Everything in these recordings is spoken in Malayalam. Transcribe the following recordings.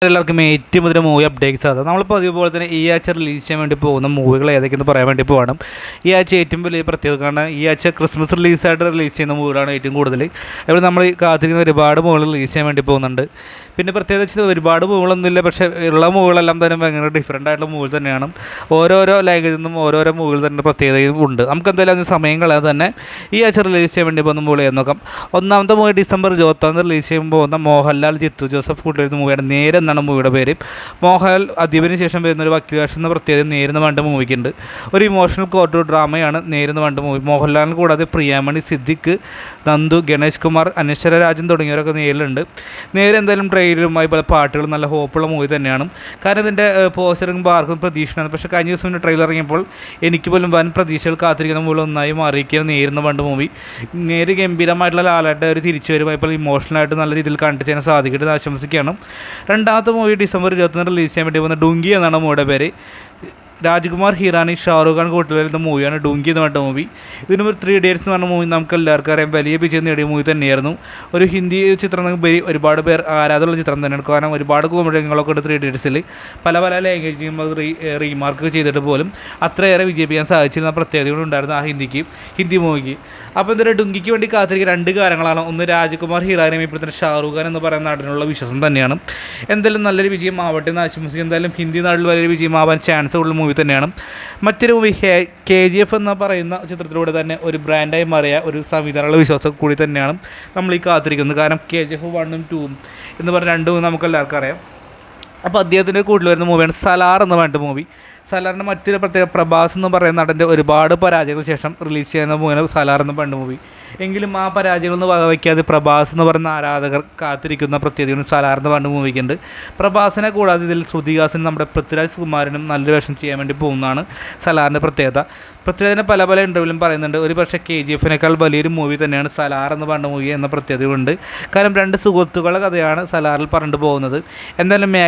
എല്ലാവർക്കും ഏറ്റവും പുതിയ മൂവി അപ്ഡേറ്റ്സ് ആണ്. നമ്മളിപ്പോൾ അതുപോലെ തന്നെ ഈ ആഴ്ച റിലീസ് ചെയ്യാൻ വേണ്ടി പോകുന്ന മൂവികൾ ഏതൊക്കെയെന്ന് പറയാൻ വേണ്ടി പോകണം. ഈ ആഴ്ച ഏറ്റവും വലിയ പ്രത്യേകത കാരണം ഈ ആഴ്ച ക്രിസ്മസ് റിലീസായിട്ട് റിലീസ് ചെയ്യുന്ന മൂവികളാണ് ഏറ്റവും കൂടുതൽ. ഇവിടെ നമ്മൾ കാത്തിരിക്കുന്ന ഒരുപാട് മൂവികൾ റിലീസ് ചെയ്യാൻ വേണ്ടി പോകുന്നുണ്ട്. പിന്നെ പ്രത്യേകത വെച്ചാൽ ഒരുപാട് മൂവികളൊന്നുമില്ല, പക്ഷേ ഉള്ള മൂവികളെല്ലാം തന്നെ ഭയങ്കര ഡിഫറൻ്റ് ആയിട്ടുള്ള മൂവികൾ തന്നെയാണ്. ഓരോരോ ലാംഗ്വേജിൽ നിന്നും ഓരോരോ മൂവികൾ തന്നെ പ്രത്യേകതയും ഉണ്ട്. നമുക്ക് എന്തായാലും അതിന് സമയം കളയാതെ തന്നെ ഈ ആഴ്ച റിലീസ് ചെയ്യാൻ വേണ്ടി പോകുന്ന മൂവികൾ നോക്കാം. ഒന്നാമത്തെ മൂവി ഡിസംബർ 24 റിലീസ് ചെയ്യുമ്പോൾ പോകുന്ന മോഹൻലാൽ, ജിത്തു ജോസഫ് കൂട്ടുകാരുന്ന മൂവിയാണ് നേരെ എന്നാണ് മൂവിയുടെ പേര്. മോഹൻലാൽ അദീപിന് ശേഷം വരുന്ന ഒരു വക്കീൽ വേഷം എന്ന പ്രത്യേകത നേരുന്ന വേണ്ട മൂവിക്കുണ്ട്. ഒരു ഇമോഷണൽ കോർട്ട് ഡ്രാമയാണ് നേരുന്ന വേണ്ട മൂവി. മോഹൻലാലിന് കൂടാതെ പ്രിയാമണി, സിദ്ദിഖ്, നന്ദു, ഗണേഷ് കുമാർ, അനശ്വര രാജൻ തുടങ്ങിയവരൊക്കെ നേരിലുണ്ട്. നേരെ എന്തായാലും ട്രെയിലറുമായി പല പാട്ടുകളും നല്ല ഹോപ്പുള്ള മൂവി തന്നെയാണ്. കാരണം ഇതിൻ്റെ പോസ്റ്ററും ആർക്കും പ്രതീക്ഷയാണ്. പക്ഷേ കഴിഞ്ഞ ദിവസം പിന്നെ ട്രെയിലർ ഇറങ്ങിയപ്പോൾ എനിക്ക് പോലും വൻ പ്രതീക്ഷകൾ കാത്തിരിക്കുന്ന മൂലം ഒന്നായി മാറിയിരിക്കുകയാണ് നേരുന്ന വേണ്ട മൂവി. നേരെ ഗംഭീരമായിട്ടുള്ള ലാലായിട്ട് ഒരു തിരിച്ചു വരുമ്പോൾ ഇപ്പോൾ ഇമോഷണലായിട്ട് നല്ല രീതിയിൽ കണ്ടു ചെയ്യാൻ സാധിക്കട്ടെ ആശംസിക്കുകയാണ്. രണ്ടാമത്തെ മൂവി ഡിസംബർ 21 റിലീസ് ചെയ്യാൻ വേണ്ടി പോകുന്ന ഡുങ്കി എന്നാണ് മൂവിയുടെ പേര്. രാജ്കുമാർ, ഹിറാനി, ഷാറുഖ് ഖാൻ കൂട്ടിൽ വരുന്ന മൂവിയാണ് ഡുങ്കി എന്ന് പറഞ്ഞ മൂവി. ഇതിന് ഒരു 3 Idiots എന്ന് പറഞ്ഞ മൂവി നമുക്ക് എല്ലാവർക്കും അറിയാം, വലിയ വിജയം നേടിയ മൂവി തന്നെയായിരുന്നു. ഒരു ഹിന്ദി ചിത്രം ഒരുപാട് പേർ ആരാധനയുള്ള ചിത്രം തന്നെയാണ്. കാരണം ഒരുപാട് കോമഡികളൊക്കെ ഉണ്ട് 3 Idiots'ൽ. പല ലാംഗ്വേജും റീമാർക്ക് ചെയ്തിട്ട് പോലും അത്രയേറെ വിജയിപ്പിക്കാൻ സാധിച്ചിരുന്ന പ്രത്യേകതകളുണ്ടായിരുന്നു ആ ഹിന്ദി മൂവിക്ക്. അപ്പോൾ എന്തായാലും ഡുങ്കിക്ക് വേണ്ടി കാത്തിരിക്കുക 2 കാര്യങ്ങളാണ്. ഒന്ന് രാജ്കുമാർ, ഹിറാനിയും ഇപ്പോൾ തന്നെ ഷാറുഖ് ഖാൻ എന്ന് പറയുന്ന നാടിനുള്ള വിശ്വാസം തന്നെയാണ്. എന്തായാലും നല്ലൊരു വിജയം ആവട്ടെ എന്ന് ആശംസിക്കുക. എന്തായാലും ഹിന്ദി നാട്ടിൽ വലിയൊരു വിജയമാവാൻ ചാൻസ് ഉള്ള മൂവി തന്നെയാണ്. മറ്റൊരു മൂവി KGF എന്ന് പറയുന്ന ചിത്രത്തിലൂടെ തന്നെ ഒരു ബ്രാൻഡായി മാറിയ ഒരു സംവിധാനമുള്ള വിശ്വാസം കൂടി തന്നെയാണ് നമ്മൾ ഈ കാത്തിരിക്കുന്നത്. കാരണം KGF 1ഉം 2ഉം എന്ന് പറഞ്ഞ 2 നമുക്ക് എല്ലാവർക്കും അറിയാം. അപ്പോൾ അദ്ദേഹത്തിൻ്റെ കൂട്ടിൽ വരുന്ന മൂവിയാണ് സലാർ എന്ന് പറഞ്ഞ മൂവി. സലാറിൻ്റെ മറ്റൊരു പ്രത്യേക പ്രഭാസ് എന്ന് പറയുന്ന നടൻ്റെ ഒരുപാട് പരാജയങ്ങൾക്ക് ശേഷം റിലീസ് ചെയ്യുന്ന മൂവിയാണ് സലാർ എന്ന് പറഞ്ഞ മൂവി. എങ്കിലും ആ പരാജയങ്ങളൊന്നും വകവയ്ക്കാതെ പ്രഭാസ് എന്ന് പറയുന്ന ആരാധകർ കാത്തിരിക്കുന്ന പ്രത്യേകതയും സലാർ എന്ന് പറഞ്ഞ മൂവിക്കുണ്ട്. പ്രഭാസിനെ കൂടാതെ ഇതിൽ ശ്രുതിഹാസനും നമ്മുടെ പൃഥ്വിരാജ് കുമാരനും നല്ലൊരു വേഷം ചെയ്യാൻ വേണ്ടി പോകുന്നതാണ് സലാറിൻ്റെ പ്രത്യേകത. പൃഥ്വിരാജിനെ പല ഇൻ്റർവ്യൂവിലും പറയുന്നുണ്ട് ഒരു പക്ഷേ KGFനേക്കാൾ വലിയൊരു മൂവി തന്നെയാണ് സലാർ എന്ന് പറഞ്ഞ മൂവി എന്ന പ്രത്യേകതയുണ്ട്. കാരണം 2 സുഹൃത്തുക്കളുടെ കഥയാണ് സലാറിൽ പറഞ്ഞിട്ട് പോകുന്നത്. എന്തായാലും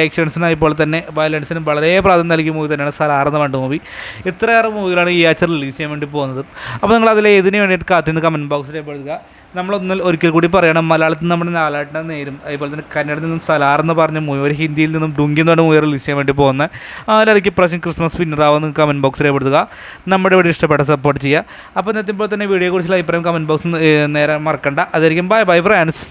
ആക്ഷൻസിനായി പോലെ തന്നെ വയലൻസിനും വളരെ പ്രാധാന്യം നൽകിയ മൂവി തന്നെയാണ് സലാർ എന്ന് പറഞ്ഞ മൂവി. ഇത്രയേറെ മൂവികളാണ് ഈ ആഴ്ച റിലീസ് ചെയ്യാൻ വേണ്ടി പോകുന്നത്. അപ്പോൾ നിങ്ങൾ അതിൽ ഏതിനു വേണ്ടിയിട്ട് കാത്തിരുന്ന് കമൻറ്റ് ബോക്സിൽ എഴുതുക. ഒരിക്കൽ കൂടി പറയണം, മലയാളത്തിൽ നിന്ന് നമ്മുടെ ലാലേട്ടനെ നേരും, അതുപോലെ തന്നെ കന്നഡയിൽ നിന്നും സലാർ എന്ന് പറഞ്ഞ മൂവി, ഒരു ഹിന്ദിയിൽ നിന്നും ഡുങ്കി എന്ന് പറഞ്ഞ മൂവി റിലീസ് ചെയ്യാൻ വേണ്ടി പോകുന്നത്. അതിലിടയ്ക്ക് ഇപ്രാവശ്യം ക്രിസ്മസ് വിന്നറാവുന്ന കമൻറ്റ് ബോക്സിൽ എഴുതുക. നമ്മുടെ വീഡിയോ ഇഷ്ടപ്പെട്ട സപ്പോർട്ട് ചെയ്യുക. അപ്പോൾ എത്തുമ്പോൾ തന്നെ വീഡിയോയെക്കുറിച്ചുള്ള അഭിപ്രായം കമൻറ്റ് ബോക്സിൽ നേരെ മറക്കണ്ട. അതായിരിക്കും ബൈ ഫ്രണ്ട്സ്.